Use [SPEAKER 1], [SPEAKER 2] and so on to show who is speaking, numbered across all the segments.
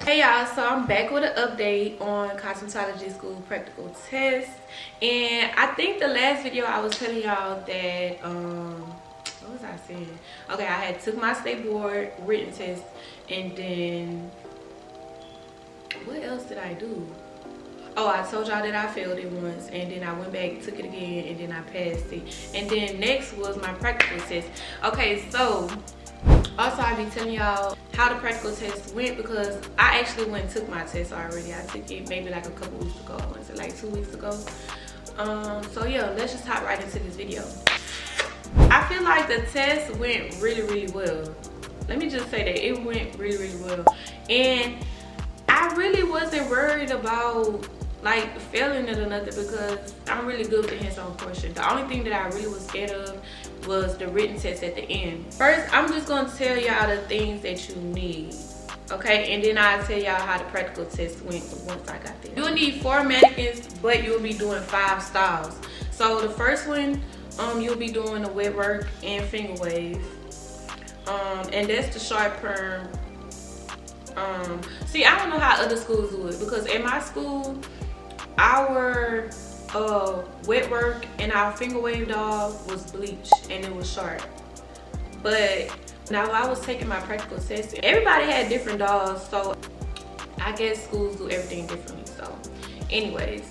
[SPEAKER 1] Hey y'all, so I'm back with an update on cosmetology school practical test. And I think the last video I was telling y'all that what was I saying? Okay, I had took my Stateboard written test, and then what else did I do? Oh, I told y'all that I failed it once, and then I went back, took it again, and then I passed it. And then next was my practical test. Okay, so also I'll be telling y'all how the practical test went, because I actually went and took my test already. I took it maybe like a couple weeks ago. I want to say like 2 weeks ago. So yeah, let's just hop right into this video. I feel like the test went really well. Let me just say that it went really well, and I really wasn't worried about like failing it or nothing, because I'm really good with the hands-on portion. The only thing that I really was scared of was the written test at the end. First, I'm just gonna tell y'all the things that you need, okay? And then I'll tell y'all how the practical test went once I got there. You'll need 4 mannequins, but you'll be doing 5 styles. So the first one, you'll be doing the wet work and finger wave. And that's the short perm. See, I don't know how other schools do it, because at my school, our wet work and our finger wave doll was bleached and it was short. But now I was taking my practical test, everybody had different dolls, so I guess schools do everything differently. So anyways,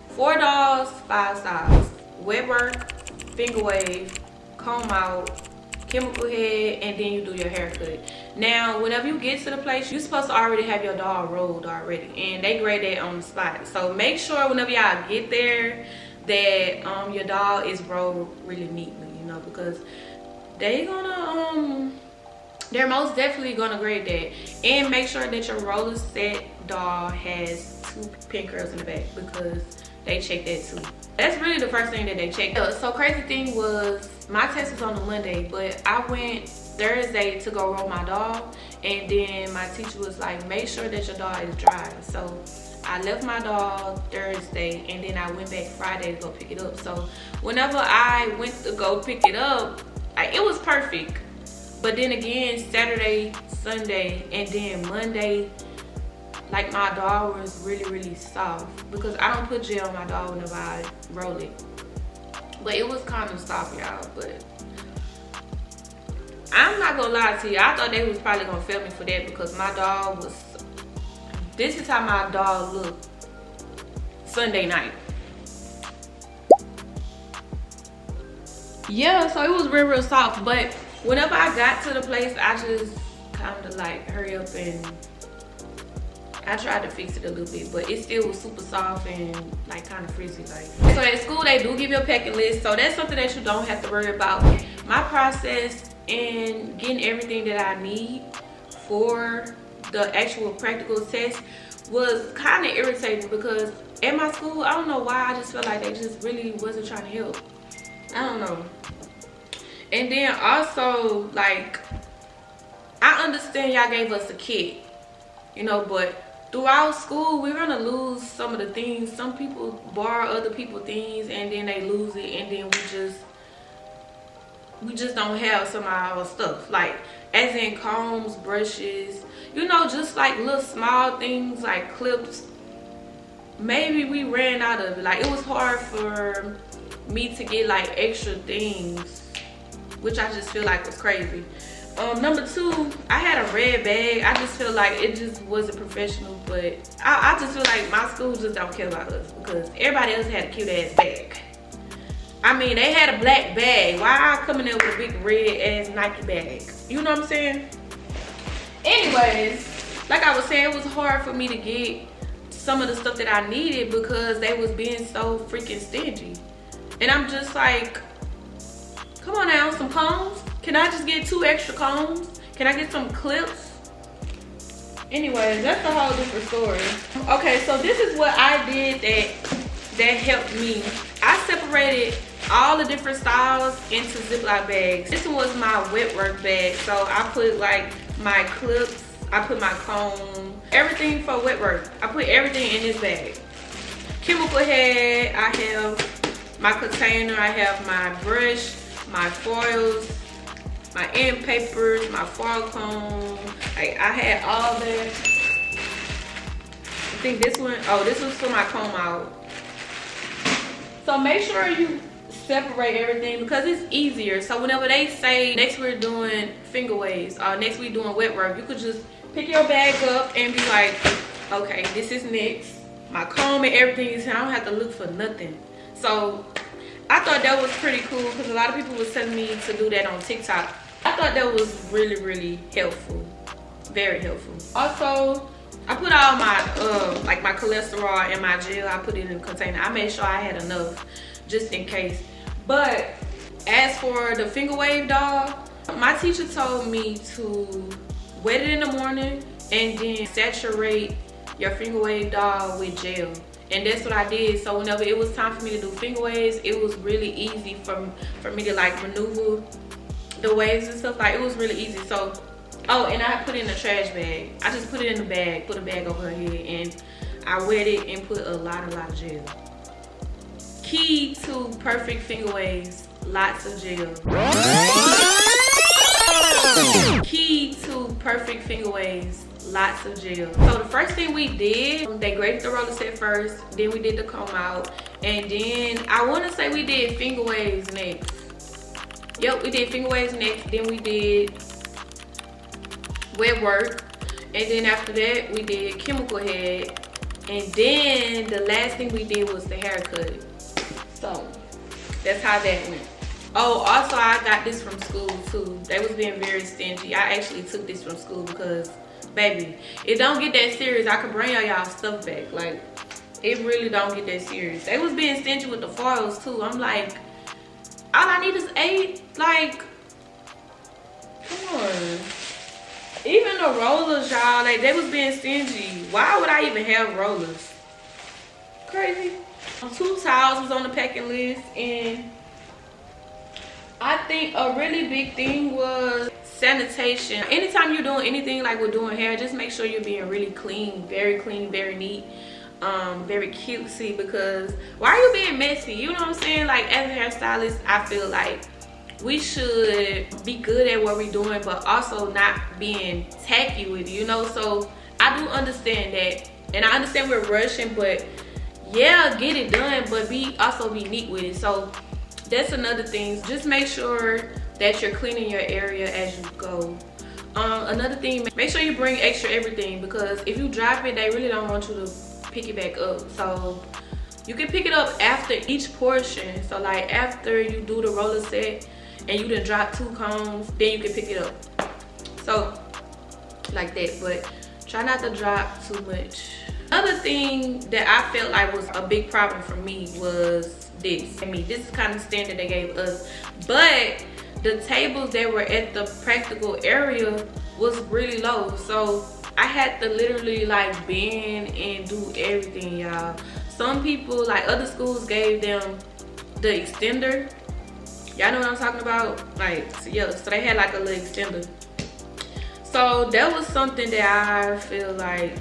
[SPEAKER 1] 4 dolls, 5 styles: wet work, finger wave, comb out, chemical head, and then you do your haircut. Now whenever you get to the place, you're supposed to already have your doll rolled already, and they grade that on the spot. So make sure whenever y'all get there that your doll is rolled really neatly, you know, because they're most definitely gonna grade that. And make sure that your roller set doll has 2 pin curls in the back, because they check that too. That's really the first thing that they check. So crazy thing was, my test was on a Monday, but I went Thursday to go roll my doll, and then my teacher was like, make sure that your doll is dry. So I left my doll Thursday, and then I went back Friday to go pick it up. So whenever I went to go pick it up, it was perfect. But then again, Saturday, Sunday, and then Monday, like my doll was really soft, because I don't put gel on my doll whenever I roll it. But it was kind of soft, y'all. But I'm not gonna lie to you, I thought they was probably gonna fail me for that, because my doll was, this is how my doll looked Sunday night. Yeah, so it was real soft. But whenever I got to the place, I just kind of like hurry up, and I tried to fix it a little bit, but it still was super soft and like kind of frizzy like. So at school they do give you a packing list, so that's something that you don't have to worry about. My process in getting everything that I need for the actual practical test was kind of irritating, because at my school, I don't know why, I just felt like they just really wasn't trying to help. I don't know. And then also, like, I understand y'all gave us a kit, you know, but throughout school we're gonna lose some of the things. Some people borrow other people's things and then they lose it, and then we just don't have some of our stuff, like as in combs, brushes, you know, just like little small things like clips. Maybe we ran out of it. Like, it was hard for me to get like extra things, which I just feel like was crazy. Number 2, I had a red bag. I just feel like it just wasn't professional, but I just feel like my school just don't care about us, because everybody else had a cute ass bag. I mean, they had a black bag. Why I coming in with a big red ass Nike bag? You know what I'm saying? Anyways, like I was saying, it was hard for me to get some of the stuff that I needed, because they was being so freaking stingy. And I'm just like, come on now, some combs? Can I just get 2 extra combs? Can I get some clips? Anyways, that's a whole different story. Okay, so this is what I did that helped me. I separated all the different styles into Ziploc bags. This one was my wet work bag, so I put like my clips, I put my comb, everything for wet work. I put everything in this bag. Chemical head, I have my container, I have my brush, my foils, my end papers, my foil comb. I had all that. think this one, oh, this was for my comb out. So make sure you separate everything because it's easier. So whenever they say next we're doing finger waves or next we're doing wet work, you could just pick your bag up and be like, okay, this is next. My comb and everything is here. I don't have to look for nothing. So I thought that was pretty cool because a lot of people was telling me to do that on TikTok. I thought that was really, really helpful. Very helpful. Also, I put all my like my cholesterol and my gel, I put it in a container. I made sure I had enough just in case. But as for the finger wave doll, my teacher told me to wet it in the morning and then saturate your finger wave doll with gel. And that's what I did. So whenever it was time for me to do finger waves, it was really easy for me to like maneuver the waves and stuff. Like, it was really easy. So, oh, and I put it in a trash bag. I just put it in the bag, put a bag over her head, and I wet it and put a lot of gel. Key to perfect finger waves, lots of gel. Key to perfect finger waves, lots of gel. So the first thing we did, they graded the roller set first, then we did the comb out, and then I want to say we did finger waves next. Yep, we did finger waves next, then we did wet work, and then after that we did chemical head, and then the last thing we did was the haircut. So that's how that went. Oh, also I got this from school too. They was being very stingy. I actually took this from school because, baby, it don't get that serious. I could bring y'all stuff back. Like, it really don't get that serious. They was being stingy with the foils too. I'm like, all I need is 8. Like, come on. Even the rollers, y'all, like, they was being stingy. Why would I even have rollers? Crazy. 2 towels was on the packing list, and I think a really big thing was sanitation. Anytime you're doing anything like we're doing hair, just make sure you're being really clean, very neat, very cutesy, because why are you being messy? You know what I'm saying? Like, as a hairstylist, I feel like we should be good at what we're doing, but also not being tacky with it, you know? So I do understand that, and I understand we're rushing, but yeah, get it done, but also be neat with it. So that's another thing. Just make sure that you're cleaning your area as you go. Another thing, make sure you bring extra everything, because if you drop it, they really don't want you to pick it back up. So you can pick it up after each portion. So like after you do the roller set and you done drop 2 combs, then you can pick it up. So like that, but try not to drop too much. Another thing that I felt like was a big problem for me was this. I mean, this is kind of standard they gave us, but the tables that were at the practical area was really low. So I had to literally like bend and do everything, y'all. Some people, like other schools, gave them the extender. Y'all know what I'm talking about? Like, so yeah, so they had like a little extender. So that was something that I feel like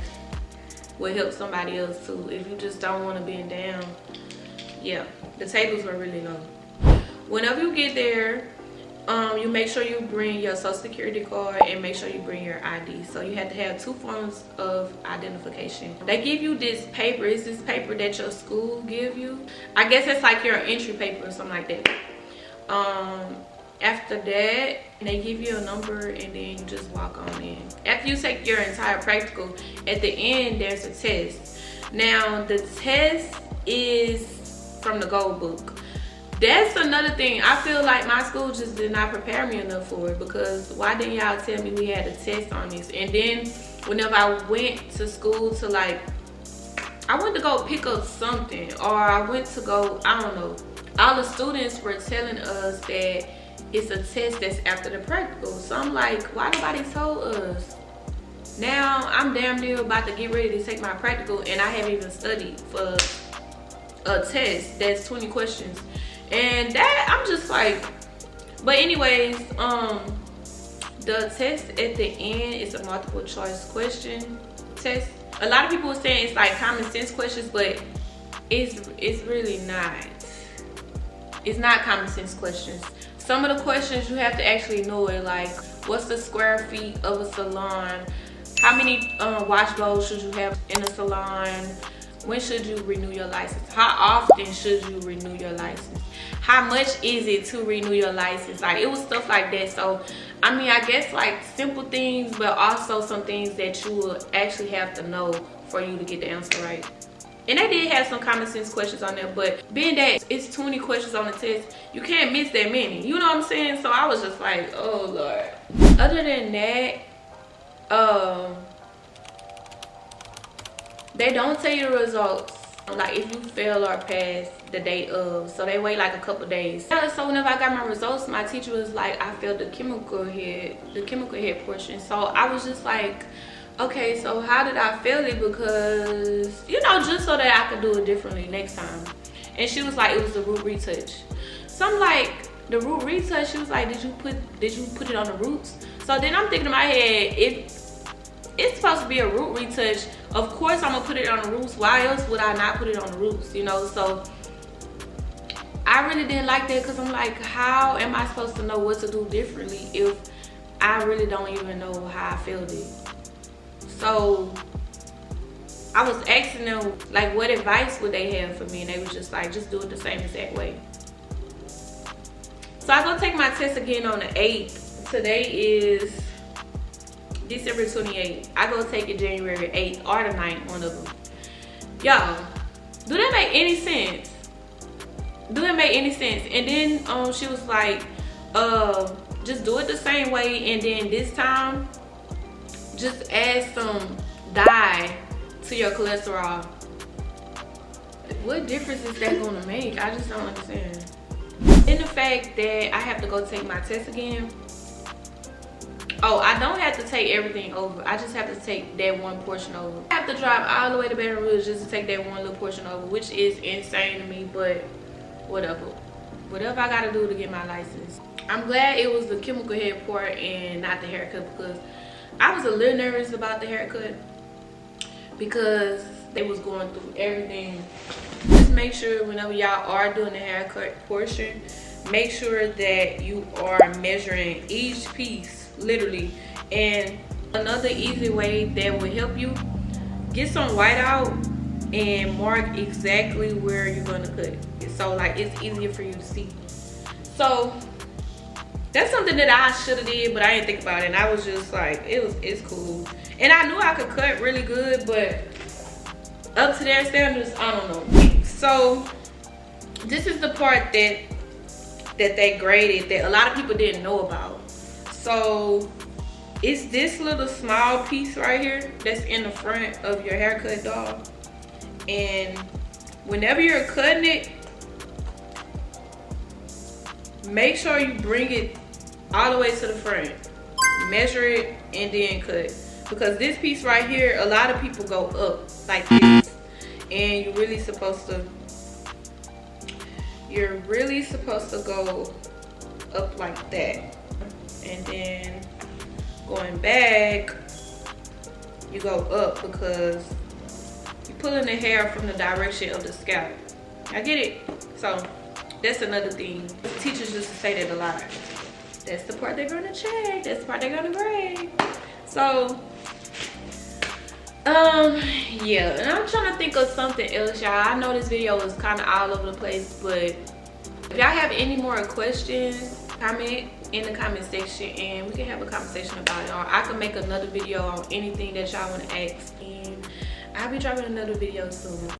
[SPEAKER 1] would help somebody else too. If you just don't want to bend down, yeah, the tables were really low. Whenever you get there, you make sure you bring your social security card and make sure you bring your ID. So you have to have 2 forms of identification. They give you this paper. It's this paper that your school give you. I guess it's like your entry paper or something like that. After that, they give you a number and then you just walk on in. After you take your entire practical, at the end there's a test. Now the test is from the gold book. That's another thing. I feel like my school just did not prepare me enough for it, because why didn't y'all tell me we had a test on this? And then whenever I went to school to like, I went to go pick up something, or I went to go, I don't know, all the students were telling us that it's a test that's after the practical. So I'm like, why nobody told us? Now I'm damn near about to get ready to take my practical and I haven't even studied for a test that's 20 questions. And that, I'm just like, but anyways, the test at the end is a multiple choice question test. A lot of people are saying it's like common sense questions, but it's really not. It's not common sense questions. Some of the questions you have to actually know it, like what's the square feet of a salon, How many wash bowls should you have in a salon? When should you renew your license? How often should you renew your license? How much is it to renew your license? Like, it was stuff like that. So I mean, I guess like simple things, but also some things that you will actually have to know for you to get the answer right. And they did have some common sense questions on there, but being that it's 20 questions on the test, you can't miss that many. You know what I'm saying? So I was just like, oh Lord. Other than that, they don't tell you the results like if you fail or pass the day of, so they wait like a couple days. So whenever I got my results, my teacher was like, I failed the chemical head portion. So I was just like, okay, so how did I fail it? Because, you know, just so that I could do it differently next time. And she was like, it was the root retouch. So I'm like, the root retouch, she was like, did you put it on the roots? So then I'm thinking in my head, it's supposed to be a root retouch. Of course I'm gonna put it on the roots. Why else would I not put it on the roots, you know? So I really didn't like that, because I'm like, how am I supposed to know what to do differently if I really don't even know how I failed it? So I was asking them, like, what advice would they have for me? And they was just like, just do it the same exact way. So I go take my test again on the 8th. Today is December 28th. I go take it January 8th or the 9th, one of them. Y'all, do that make any sense? Do that make any sense? And then she was like, just do it the same way, and then this time just add some dye to your cholesterol. What difference is that gonna make? I just don't understand. And the fact that I have to go take my test again. Oh, I don't have to take everything over. I just have to take that one portion over. I have to drive all the way to Baton Rouge just to take that one little portion over, which is insane to me, but whatever. Whatever I gotta do to get my license. I'm glad it was the chemical head part and not the haircut, because I was a little nervous about the haircut because they was going through everything. Just make sure whenever y'all are doing the haircut portion, make sure that you are measuring each piece, literally. And another easy way that will help you, get some whiteout and mark exactly where you're gonna cut. So like it's easier for you to see. So that's something that I should have did, but I didn't think about it. And I was just like, it's cool. And I knew I could cut really good, but up to their standards, I don't know. So this is the part that they graded that a lot of people didn't know about. So it's this little small piece right here that's in the front of your haircut, dog. And whenever you're cutting it, make sure you bring it all the way to the front. Measure it and then cut. Because this piece right here, a lot of people go up like this. And you're really supposed to go up like that. And then going back, you go up because you're pulling the hair from the direction of the scalp. I get it. So that's another thing. The teachers used to say that a lot. That's the part they're gonna check. That's the part they're gonna grade. So yeah, and I'm trying to think of something else, y'all. I know this video is kind of all over the place, but if y'all have any more questions, comment in the comment section and we can have a conversation about it. Or I can make another video on anything that y'all want to ask, and I'll be dropping another video soon.